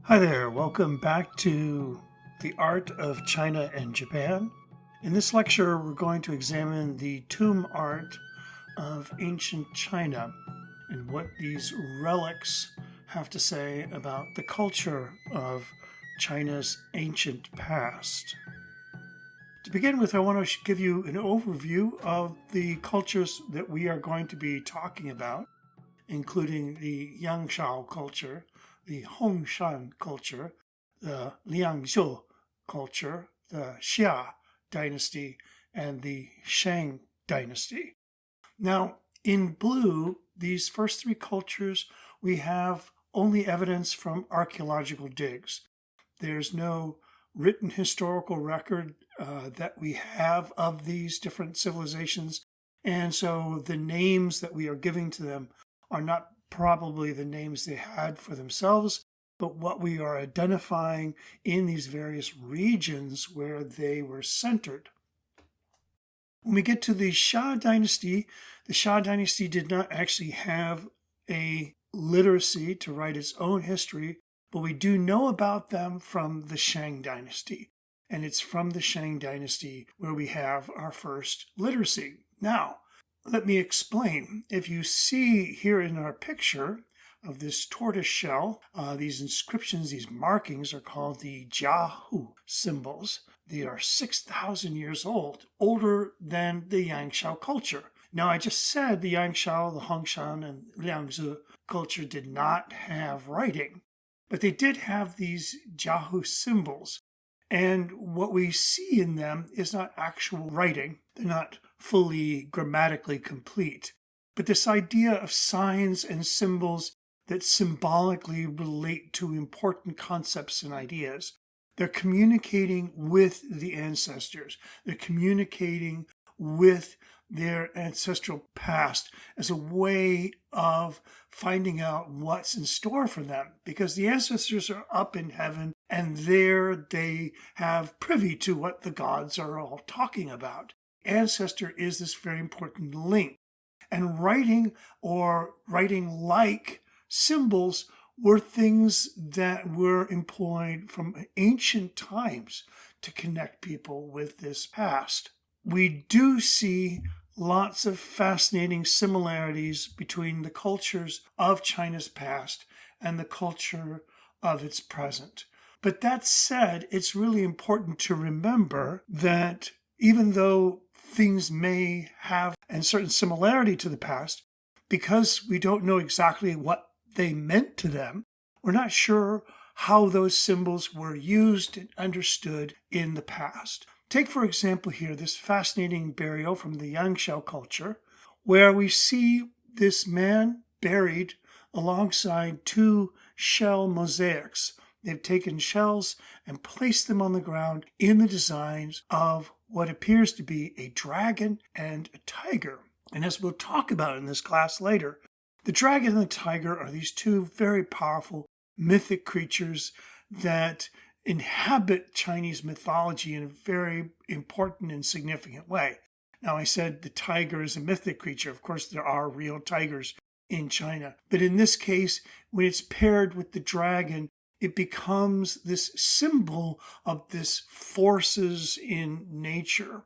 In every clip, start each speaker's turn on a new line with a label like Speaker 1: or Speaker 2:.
Speaker 1: Hi there, welcome back to The Art of China and Japan. In this lecture, we're going to examine the tomb art of ancient China and what these relics have to say about the culture of China's ancient past. To begin with, I want to give you an overview of the cultures that we are going to be talking about, including the Yangshao culture, the Hongshan culture, the Liangzhou culture, the Xia dynasty, and the Shang dynasty. Now, in blue, these first three cultures, we have only evidence from archaeological digs. There's no written historical record that we have of these different civilizations, and so the names that we are giving to them are not probably the names they had for themselves, but what we are identifying in these various regions where they were centered. When we get to the Xia dynasty did not actually have a literacy to write its own history, but we do know about them from the Shang dynasty. And it's from the Shang dynasty where we have our first literacy. Now, let me explain. If you see here in our picture of this tortoise shell, these inscriptions, these markings are called the Jiahu symbols. They are 6,000 years old, older than the Yangshao culture. Now, I just said the Yangshao, the Hongshan, and Liangzhou culture did not have writing, but they did have these Jiahu symbols. And what we see in them is not actual writing. They're not fully grammatically complete. But this idea of signs and symbols that symbolically relate to important concepts and ideas. They're communicating with the ancestors. They're communicating with their ancestral past as a way of finding out what's in store for them, because the ancestors are up in heaven and there they have privy to what the gods are all talking about. Ancestor is this very important link, and writing or writing like symbols were things that were employed from ancient times to connect people with this past. We do see lots of fascinating similarities between the cultures of China's past and the culture of its present. But that said, it's really important to remember that even though things may have a certain similarity to the past, because we don't know exactly what they meant to them, we're not sure how those symbols were used and understood in the past. Take, for example, here this fascinating burial from the Yangshao culture, where we see this man buried alongside two shell mosaics. They've taken shells and placed them on the ground in the designs of what appears to be a dragon and a tiger. And as we'll talk about in this class later, the dragon and the tiger are these two very powerful mythic creatures that inhabit Chinese mythology in a very important and significant way. Now, I said the tiger is a mythic creature. Of course, there are real tigers in China. But in this case, when it's paired with the dragon, it becomes this symbol of this forces in nature.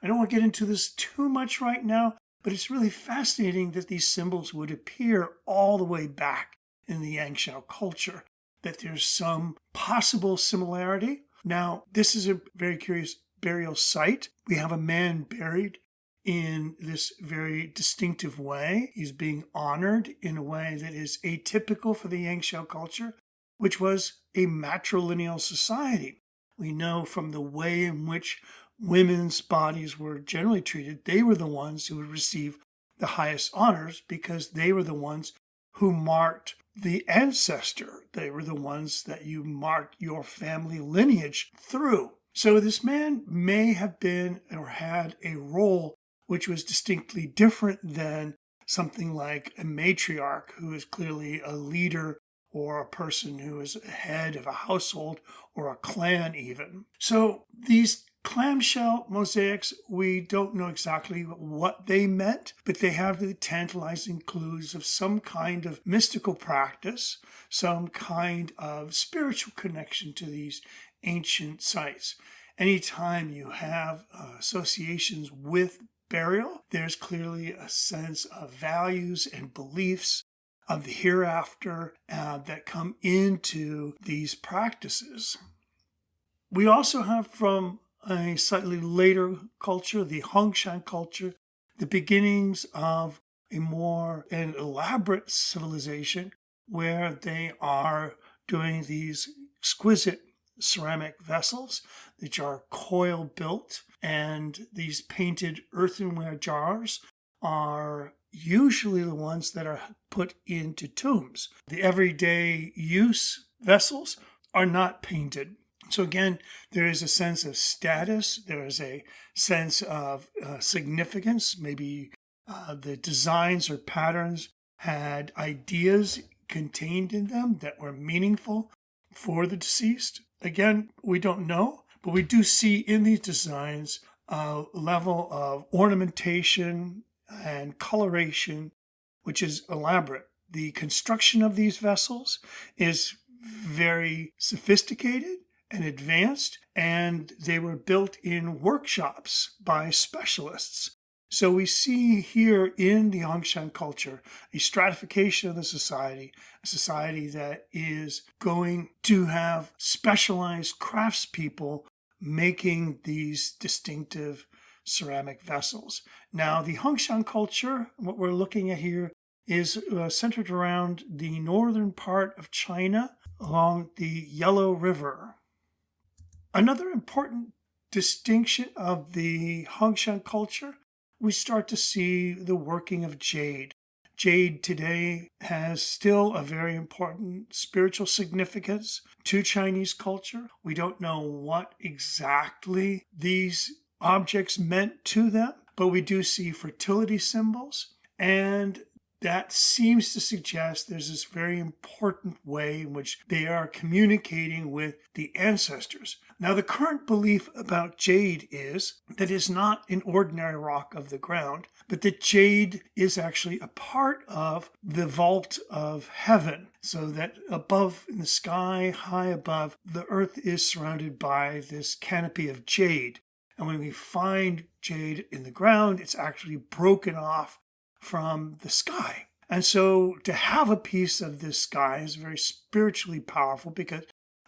Speaker 1: I don't want to get into this too much right now, but it's really fascinating that these symbols would appear all the way back in the Yangshao culture, that there's some possible similarity. Now, this is a very curious burial site. We have a man buried in this very distinctive way. He's being honored in a way that is atypical for the Yangshao culture, which was a matrilineal society. We know from the way in which women's bodies were generally treated, they were the ones who would receive the highest honors because they were the ones who marked the ancestor. They were the ones that you marked your family lineage through. So this man may have been or had a role which was distinctly different than something like a matriarch, who is clearly a leader or a person who is head of a household or a clan even. So these Clamshell mosaics, we don't know exactly what they meant, but they have the tantalizing clues of some kind of mystical practice, some kind of spiritual connection to these ancient sites. Anytime you have associations with burial, there's clearly a sense of values and beliefs of the hereafter that come into these practices. We also have from a slightly later culture, the Hongshan culture, the beginnings of an elaborate civilization where they are doing these exquisite ceramic vessels, which are coil built, and these painted earthenware jars are usually the ones that are put into tombs. The everyday use vessels are not painted. So again, there is a sense of status, there is a sense of significance. Maybe the designs or patterns had ideas contained in them that were meaningful for the deceased. Again, we don't know, but we do see in these designs a level of ornamentation and coloration which is elaborate. The construction of these vessels is very sophisticated and advanced, and they were built in workshops by specialists. So we see here in the Hongshan culture a stratification of the society, a society that is going to have specialized craftspeople making these distinctive ceramic vessels. Now, the Hongshan culture, what we're looking at here, is centered around the northern part of China along the Yellow River. Another important distinction of the Hongshan culture, we start to see the working of jade. Jade today has still a very important spiritual significance to Chinese culture. We don't know what exactly these objects meant to them, but we do see fertility symbols, and that seems to suggest there's this very important way in which they are communicating with the ancestors. Now, the current belief about jade is that it's not an ordinary rock of the ground, but that jade is actually a part of the vault of heaven, so that above in the sky, high above, the earth is surrounded by this canopy of jade. And when we find jade in the ground, it's actually broken off from the sky. And so to have a piece of this sky is very spiritually powerful because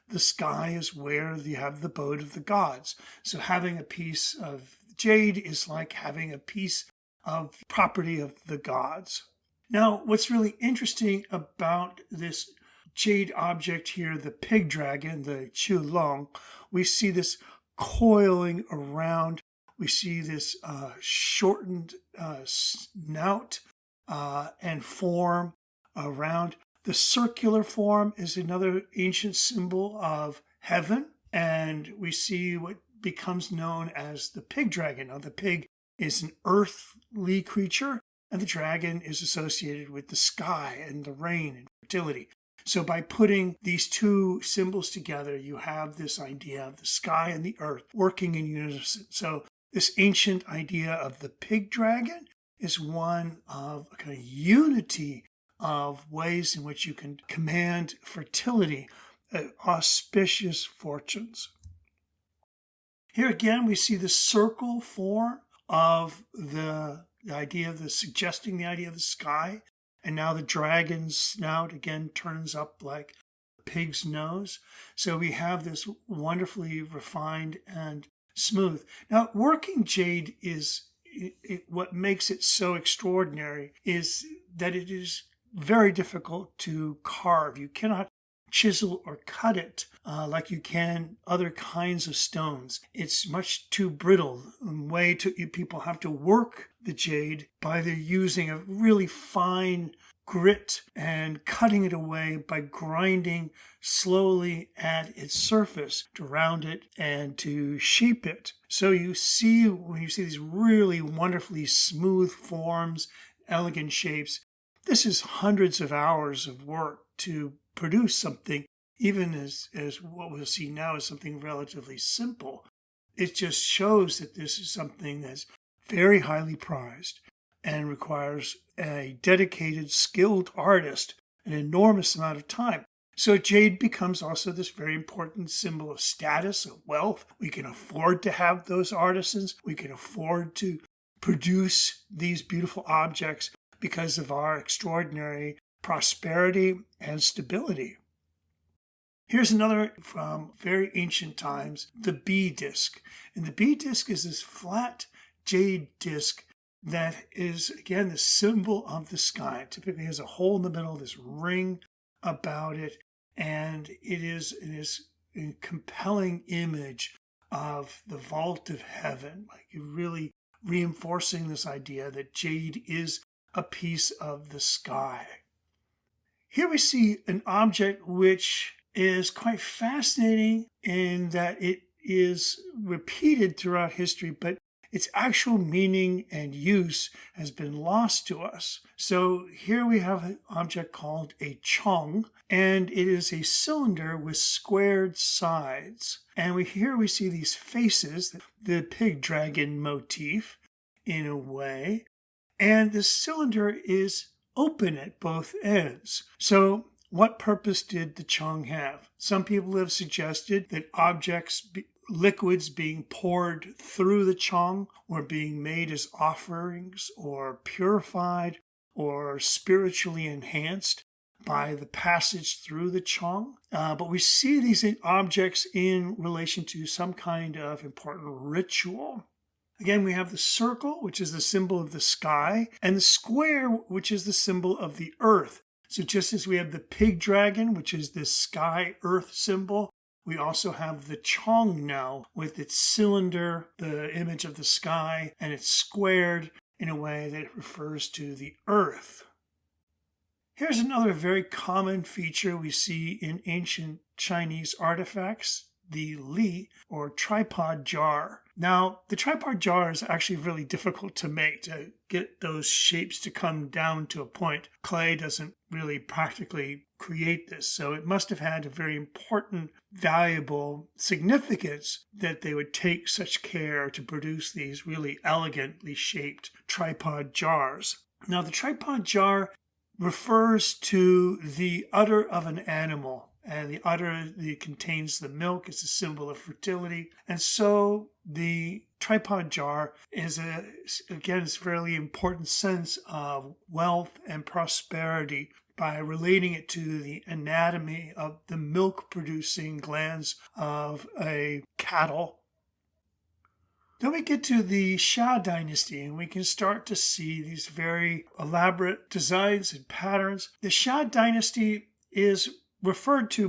Speaker 1: the sky is where you have the abode of the gods. So having a piece of jade is like having a piece of property of the gods. Now, what's really interesting about this jade object here, the pig dragon, the Chu Long, we see this coiling around. We see this shortened snout and form around. The circular form is another ancient symbol of heaven, and we see what becomes known as the pig dragon. Now, the pig is an earthly creature, and the dragon is associated with the sky and the rain and fertility. So by putting these two symbols together, you have this idea of the sky and the earth working in unison. So this ancient idea of the pig dragon is one of a kind of unity of ways in which you can command fertility, auspicious fortunes. Here again, we see the circle form of the idea of suggesting the idea of the sky. And now the dragon's snout again turns up like a pig's nose. So we have this wonderfully refined and smooth. Now, working jade is what makes it so extraordinary is that it is very difficult to carve. You cannot chisel or cut it like you can other kinds of stones. It's much too brittle. People have to work the jade by their using a really fine grit and cutting it away by grinding slowly at its surface to round it and to shape it. So you see, when you see these really wonderfully smooth forms, elegant shapes, this is hundreds of hours of work to produce something, even as what we'll see now is something relatively simple. it just shows that this is something that's very highly prized and requires a dedicated, skilled artist an enormous amount of time. So jade becomes also this very important symbol of status, of wealth. We can afford to have those artisans. We can afford to produce these beautiful objects because of our extraordinary prosperity and stability. Here's another from very ancient times, the bee disc. And the bee disc is this flat jade disc that is, again, the symbol of the sky. It typically has a hole in the middle, this ring about it, and it is a compelling image of the vault of heaven, like really reinforcing this idea that jade is a piece of the sky. Here we see an object which is quite fascinating in that it is repeated throughout history, but its actual meaning and use has been lost to us. So here we have an object called a chong, and it is a cylinder with squared sides. And here we see these faces, the pig dragon motif in a way, and the cylinder is open at both ends. So what purpose did the chong have? Some people have suggested that liquids being poured through the chong were being made as offerings or purified or spiritually enhanced by the passage through the chong. But we see these objects in relation to some kind of important ritual. Again, we have the circle, which is the symbol of the sky, and the square, which is the symbol of the earth. So just as we have the pig dragon, which is the sky-earth symbol, we also have the chong now with its cylinder, the image of the sky, and it's squared in a way that it refers to the earth. Here's another very common feature we see in ancient Chinese artifacts, the li, or tripod jar. Now, the tripod jar is actually really difficult to make, to get those shapes to come down to a point. Clay doesn't really practically create this, so it must have had a very important, valuable significance that they would take such care to produce these really elegantly shaped tripod jars. Now, the tripod jar refers to the udder of an animal. And the udder that contains the milk is a symbol of fertility. And so the tripod jar is, again, a fairly important sense of wealth and prosperity by relating it to the anatomy of the milk-producing glands of a cattle. Then we get to the Xia dynasty, and we can start to see these very elaborate designs and patterns. The Xia dynasty is referred to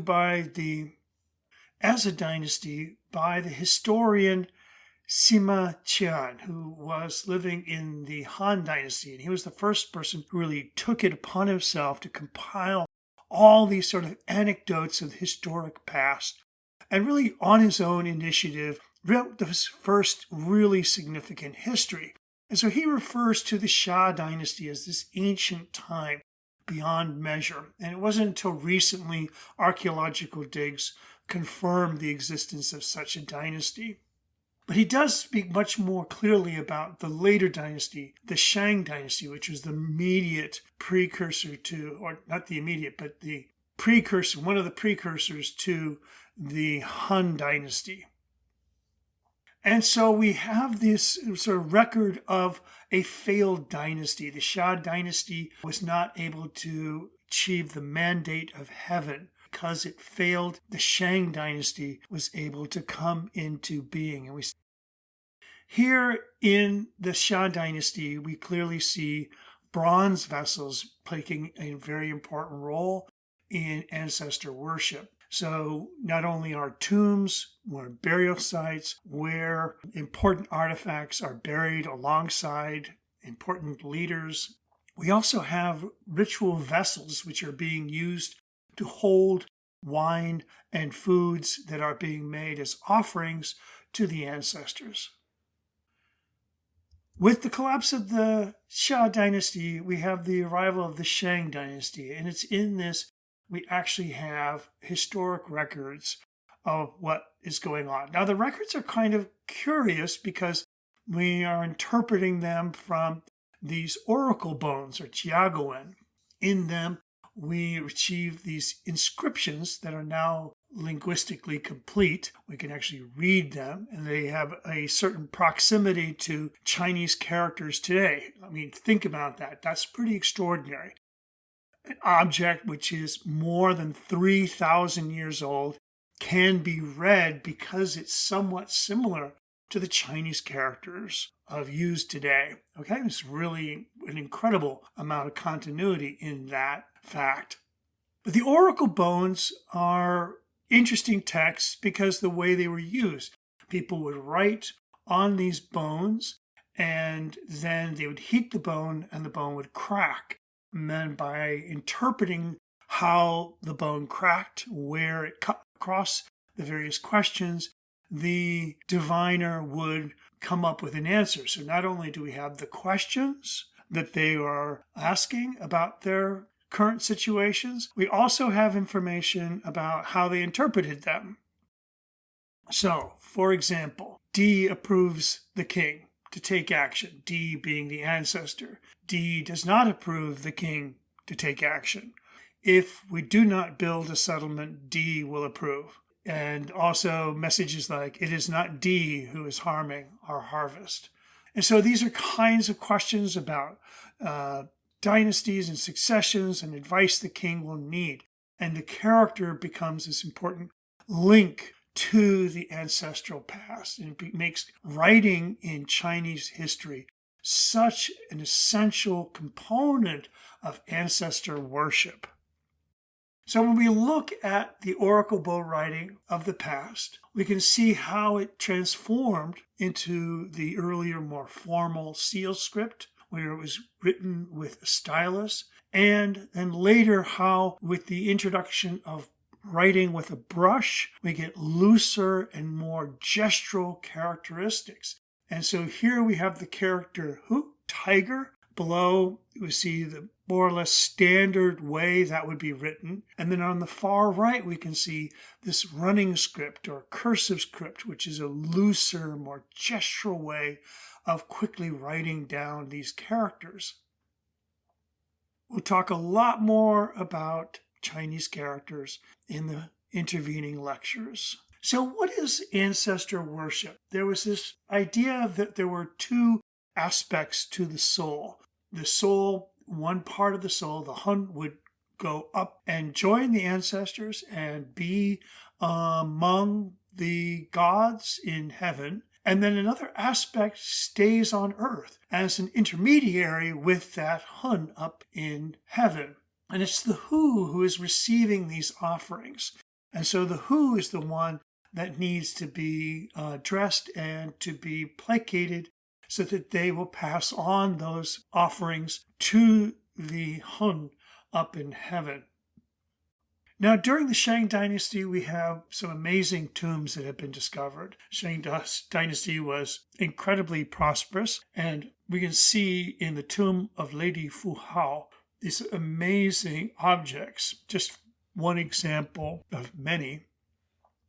Speaker 1: as a dynasty by the historian Sima Qian, who was living in the Han dynasty. And he was the first person who really took it upon himself to compile all these sort of anecdotes of the historic past, and really on his own initiative wrote this first really significant history. And so he refers to the Xia dynasty as this ancient time beyond measure. And it wasn't until recently archaeological digs confirmed the existence of such a dynasty. But he does speak much more clearly about the later dynasty, the Shang dynasty, which was the immediate precursor to, or not the immediate, but the precursor, one of the precursors to the Han dynasty. And so we have this sort of record of a failed dynasty. The Xia dynasty was not able to achieve the mandate of heaven. Because it failed, the Shang dynasty was able to come into being. And here in the Xia dynasty, we clearly see bronze vessels playing a very important role in ancestor worship. So not only are tombs or burial sites where important artifacts are buried alongside important leaders, we also have ritual vessels which are being used to hold wine and foods that are being made as offerings to the ancestors. With the collapse of the Xia dynasty, we have the arrival of the Shang dynasty, and it's in this we actually have historic records of what is going on. Now, the records are kind of curious because we are interpreting them from these oracle bones, or jiaguan. In them, we retrieve these inscriptions that are now linguistically complete. We can actually read them, and they have a certain proximity to Chinese characters today. I mean, think about that. That's pretty extraordinary. An object which is more than 3,000 years old can be read because it's somewhat similar to the Chinese characters of used today. Okay, it's really an incredible amount of continuity in that fact. But the oracle bones are interesting texts because the way they were used. People would write on these bones, and then they would heat the bone, and the bone would crack. And then by interpreting how the bone cracked, where it cut across the various questions, the diviner would come up with an answer. So not only do we have the questions that they are asking about their current situations, we also have information about how they interpreted them. So, for example, D approves the king to take action, D being the ancestor. D does not approve the king to take action. If we do not build a settlement, D will approve. And also messages like, it is not D who is harming our harvest. And so these are kinds of questions about dynasties and successions and advice the king will need. And the character becomes this important link to the ancestral past. And it makes writing in Chinese history such an essential component of ancestor worship. So when we look at the oracle bone writing of the past, we can see how it transformed into the earlier, more formal seal script, where it was written with a stylus, and then later how, with the introduction of writing with a brush, we get looser and more gestural characteristics. And so here we have the character Hu, tiger. Below, we see the more or less standard way that would be written. And then on the far right, we can see this running script or cursive script, which is a looser, more gestural way of quickly writing down these characters. We'll talk a lot more about Chinese characters in the intervening lectures. So what is ancestor worship? There was this idea that there were two aspects to the soul. The soul, one part of the soul, the Hun, would go up and join the ancestors and be among the gods in heaven. And then another aspect stays on earth as an intermediary with that Hun up in heaven. And it's the who is receiving these offerings. And so the who is the one that needs to be dressed and to be placated so that they will pass on those offerings to the Hun up in heaven. Now, during the Shang Dynasty, we have some amazing tombs that have been discovered. Shang Dynasty was incredibly prosperous, and we can see in the tomb of Lady Fu Hao these amazing objects. Just one example of many.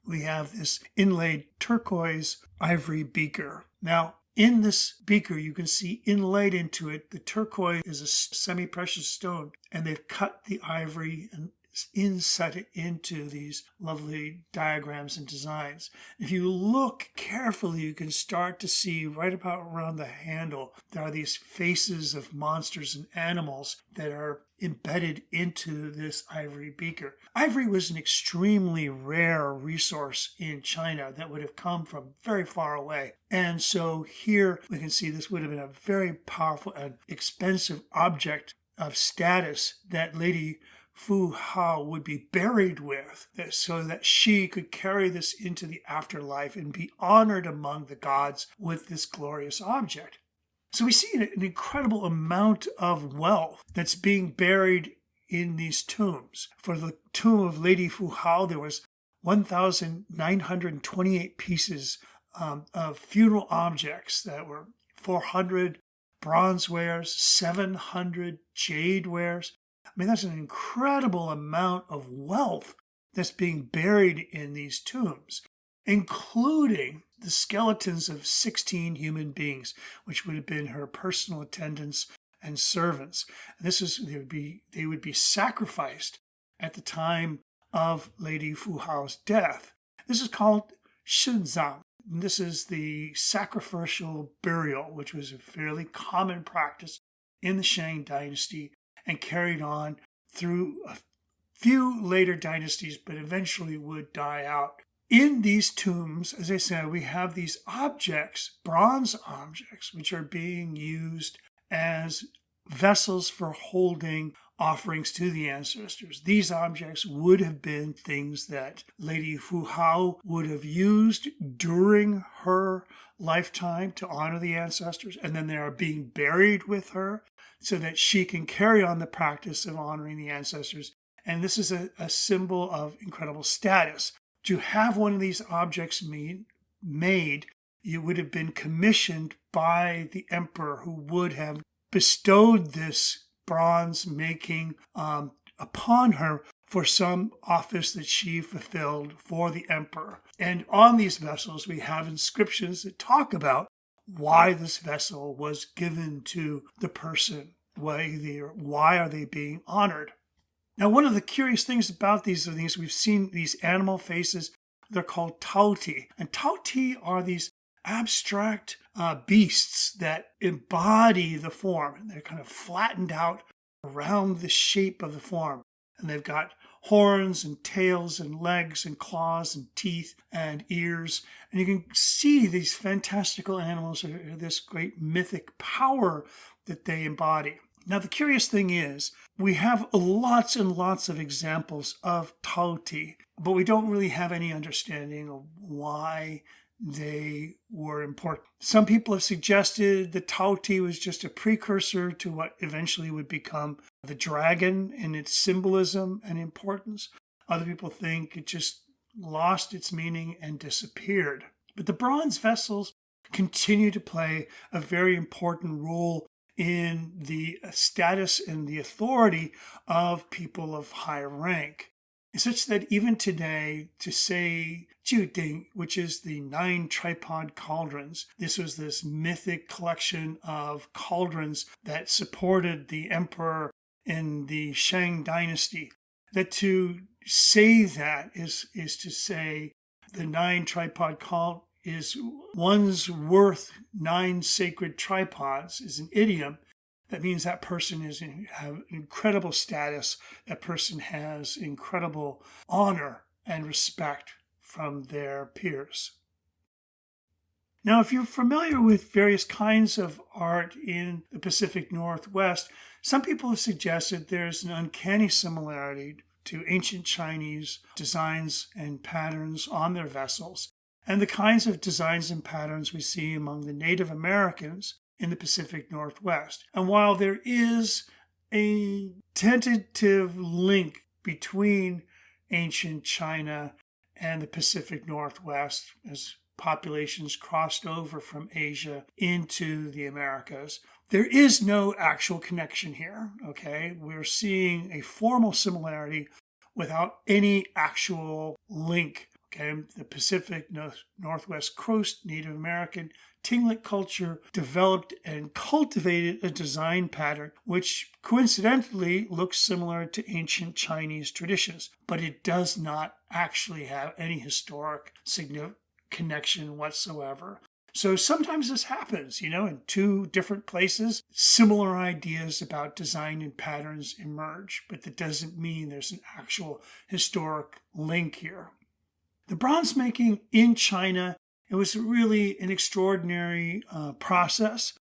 Speaker 1: We have this inlaid turquoise ivory beaker. Now, in this beaker, you can see inlaid into it, the turquoise is a semi-precious stone, and they've cut the ivory and inset it into these lovely diagrams and designs. If you look carefully, you can start to see right about around the handle, there are these faces of monsters and animals that are embedded into this ivory beaker. Ivory was an extremely rare resource in China that would have come from very far away. And so here we can see this would have been a very powerful and expensive object of status that Lady Fu Hao would be buried with, so that she could carry this into the afterlife and be honored among the gods with this glorious object. So we see an incredible amount of wealth that's being buried in these tombs. For the tomb of Lady Fu Hao, there was 1,928 pieces of funeral objects that were 400 bronze wares, 700 jade wares. I mean, that's an incredible amount of wealth that's being buried in these tombs, including the skeletons of 16 human beings, which would have been her personal attendants and servants. And they would be sacrificed at the time of Lady Fu Hao's death. This is called shenzang. This is the sacrificial burial, which was a fairly common practice in the Shang dynasty and carried on through a few later dynasties, but eventually would die out. In these tombs, as I said, we have these objects, bronze objects, which are being used as vessels for holding offerings to the ancestors. These objects would have been things that Lady Fu Hao would have used during her lifetime to honor the ancestors, and then they are being buried with her so that she can carry on the practice of honoring the ancestors. And this is a symbol of incredible status. To have one of these objects made, you would have been commissioned by the emperor, who would have bestowed this bronze making upon her for some office that she fulfilled for the emperor. And on these vessels, we have inscriptions that talk about why this vessel was given to the person. Why are they being honored? Now, one of the curious things about these things, we've seen these animal faces. They're called taoti. And taoti are these abstract beasts that embody the form. And they're kind of flattened out around the shape of the form. And they've got horns and tails and legs and claws and teeth and ears. And you can see these fantastical animals, this great mythic power that they embody. Now, the curious thing is, we have lots and lots of examples of taoti, but we don't really have any understanding of why they were important. Some people have suggested the taoti was just a precursor to what eventually would become the dragon in its symbolism and importance. Other people think it just lost its meaning and disappeared. But the bronze vessels continue to play a very important role in the status and the authority of people of high rank, such that even today, to say Jiuding, which is the 9 tripod cauldrons, this was this mythic collection of cauldrons that supported the emperor in the Shang dynasty, that to say that is to say the 9 tripod cauldrons is one's worth 9 sacred tripods, is an idiom. That means that person have incredible status. That person has incredible honor and respect from their peers. Now, if you're familiar with various kinds of art in the Pacific Northwest, some people have suggested there's an uncanny similarity to ancient Chinese designs and patterns on their vessels, and the kinds of designs and patterns we see among the Native Americans in the Pacific Northwest. And while there is a tentative link between ancient China and the Pacific Northwest as populations crossed over from Asia into the Americas, there is no actual connection here, okay? We're seeing a formal similarity without any actual link. Okay, the Pacific Northwest Coast Native American Tlingit culture developed and cultivated a design pattern which coincidentally looks similar to ancient Chinese traditions, but it does not actually have any historic connection whatsoever. So sometimes this happens, in 2 different places, similar ideas about design and patterns emerge, but that doesn't mean there's an actual historic link here. The bronze making in China, it was really an extraordinary process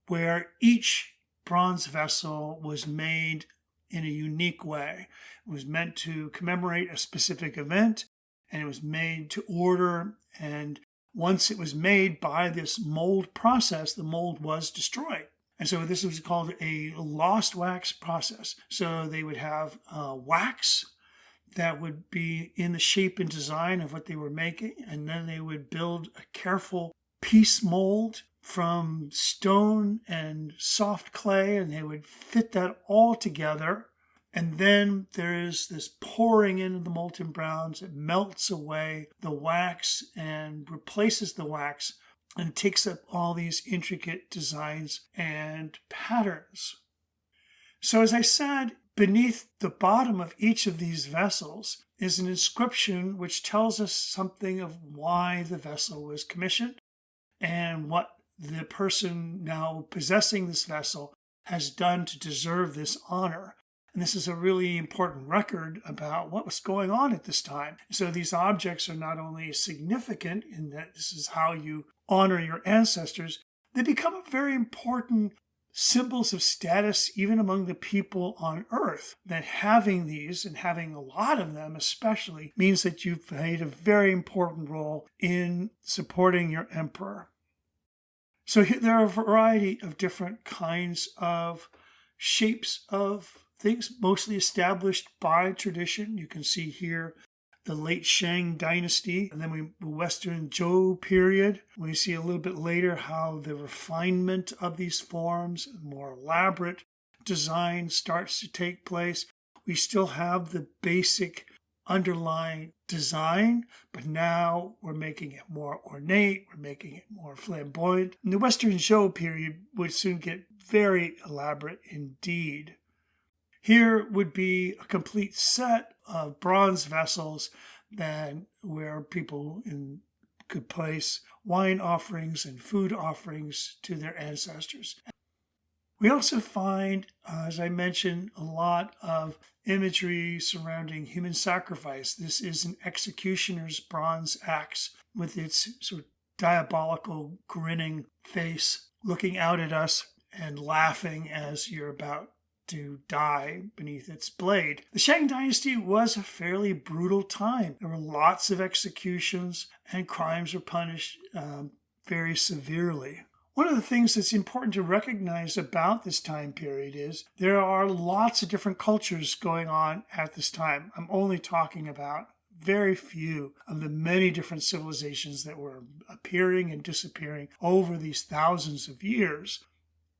Speaker 1: where each bronze vessel was made in a unique way. It was meant to commemorate a specific event, and it was made to order. And once it was made by this mold process, the mold was destroyed. And so this was called a lost wax process. So they would have wax that would be in the shape and design of what they were making, and then they would build a careful piece mold from stone and soft clay, and they would fit that all together, And then there is this pouring into the molten bronze. It melts away the wax and replaces the wax and takes up all these intricate designs and patterns. So as I said, beneath the bottom of each of these vessels is an inscription which tells us something of why the vessel was commissioned and what the person now possessing this vessel has done to deserve this honor. And this is a really important record about what was going on at this time. So these objects are not only significant in that this is how you honor your ancestors, they become very important symbols of status even among the people on Earth. That having these, and having a lot of them especially, means that you've played a very important role in supporting your emperor. So there are a variety of different kinds of shapes of things, mostly established by tradition. You can see here the late Shang dynasty, and then the Western Zhou period. We see a little bit later how the refinement of these forms, more elaborate design starts to take place. We still have the basic underlying design, but now we're making it more ornate, we're making it more flamboyant. And the Western Zhou period would soon get very elaborate indeed. Here would be a complete set of bronze vessels where people could place wine offerings and food offerings to their ancestors. We also find, as I mentioned, a lot of imagery surrounding human sacrifice. This is an executioner's bronze axe with its sort of diabolical grinning face looking out at us and laughing as you're about to die beneath its blade. The Shang dynasty was a fairly brutal time. There were lots of executions and crimes were punished very severely. One of the things that's important to recognize about this time period is there are lots of different cultures going on at this time. I'm only talking about very few of the many different civilizations that were appearing and disappearing over these thousands of years.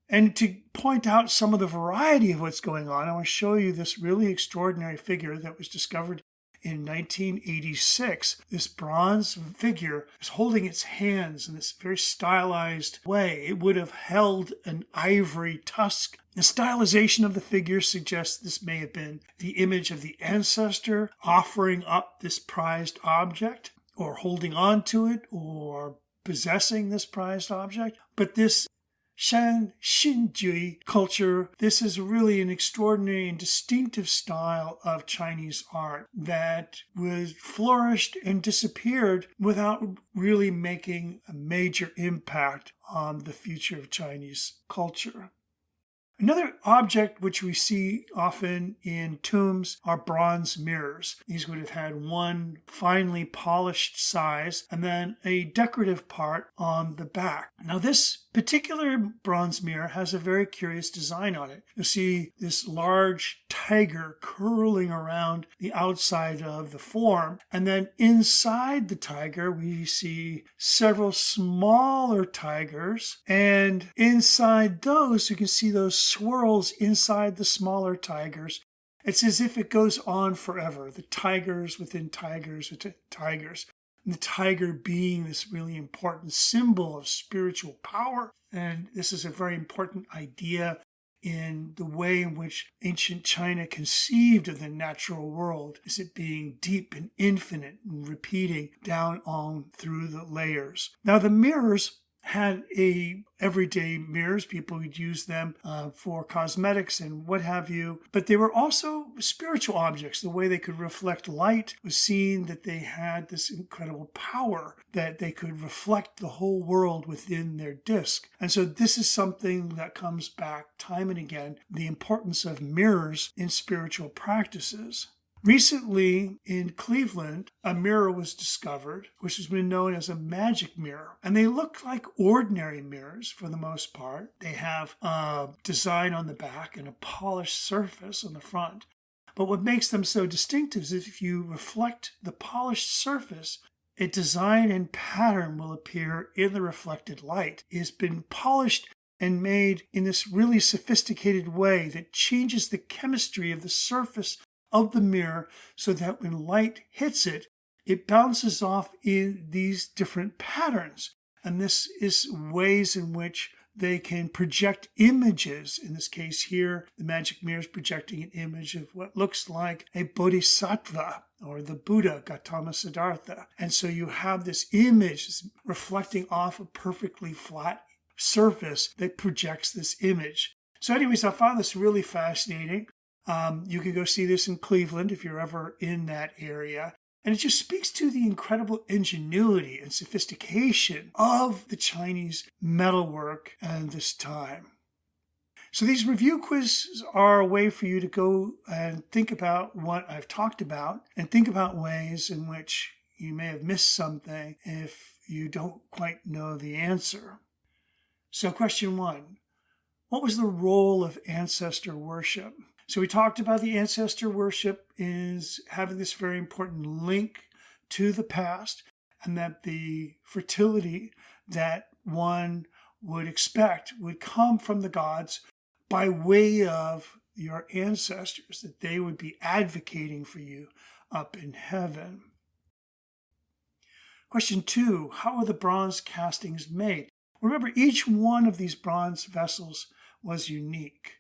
Speaker 1: And to point out some of the variety of what's going on, I want to show you this really extraordinary figure that was discovered in 1986. This bronze figure is holding its hands in this very stylized way. It would have held an ivory tusk. The stylization of the figure suggests this may have been the image of the ancestor offering up this prized object, or holding on to it, or possessing this prized object. But this CHNJP culture, this is really an extraordinary and distinctive style of Chinese art that was flourished and disappeared without really making a major impact on the future of Chinese culture. Another object which we see often in tombs are bronze mirrors. These would have had one finely polished size and then a decorative part on the back. Now this particular bronze mirror has a very curious design on it. You'll see this large tiger curling around the outside of the form, and then inside the tiger we see several smaller tigers, and inside those you can see those swirls inside the smaller tigers. It's as if it goes on forever. The tigers within tigers within tigers. And the tiger being this really important symbol of spiritual power. And this is a very important idea in the way in which ancient China conceived of the natural world, as it being deep and infinite and repeating down on through the layers. Now the mirrors had everyday mirrors. People would use them for cosmetics and what have you. But they were also spiritual objects. The way they could reflect light was seen that they had this incredible power, that they could reflect the whole world within their disk. And so this is something that comes back time and again, the importance of mirrors in spiritual practices. Recently in Cleveland, a mirror was discovered, which has been known as a magic mirror. And they look like ordinary mirrors for the most part. They have a design on the back and a polished surface on the front. But what makes them so distinctive is if you reflect the polished surface, a design and pattern will appear in the reflected light. It has been polished and made in this really sophisticated way that changes the chemistry of the surface of the mirror so that when light hits it, it bounces off in these different patterns. And this is ways in which they can project images. In this case here, the magic mirror is projecting an image of what looks like a bodhisattva or the Buddha, Gautama Siddhartha. And so you have this image reflecting off a perfectly flat surface that projects this image. So anyways, I found this really fascinating. You can go see this in Cleveland if you're ever in that area. And it just speaks to the incredible ingenuity and sophistication of the Chinese metalwork at this time. So these review quizzes are a way for you to go and think about what I've talked about and think about ways in which you may have missed something if you don't quite know the answer. So question 1, what was the role of ancestor worship? So we talked about the ancestor worship is having this very important link to the past, and that the fertility that one would expect would come from the gods by way of your ancestors, that they would be advocating for you up in heaven. Question 2, how are the bronze castings made? Remember, each one of these bronze vessels was unique.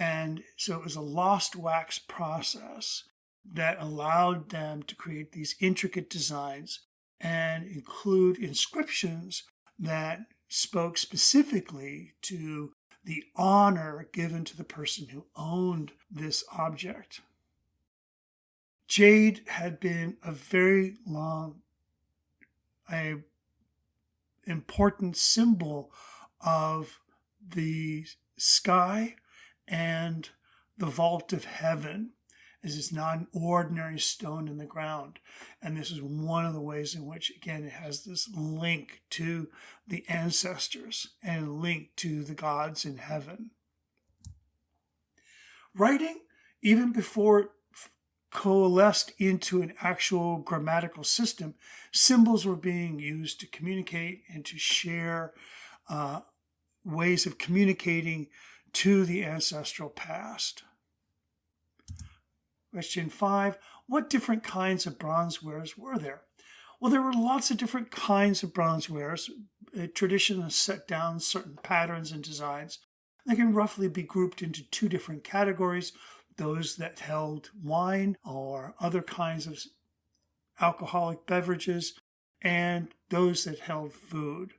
Speaker 1: And so it was a lost wax process that allowed them to create these intricate designs and include inscriptions that spoke specifically to the honor given to the person who owned this object. Jade had been a very important symbol of the sky and the vault of heaven, as it's not an ordinary stone in the ground. And this is one of the ways in which, again, it has this link to the ancestors and a link to the gods in heaven. Writing, even before it coalesced into an actual grammatical system, symbols were being used to communicate and to share ways of communicating to the ancestral past. Question 5, what different kinds of bronzewares were there? Well, there were lots of different kinds of bronzewares. Tradition has set down certain patterns and designs. They can roughly be grouped into 2 different categories: those that held wine or other kinds of alcoholic beverages, and those that held food.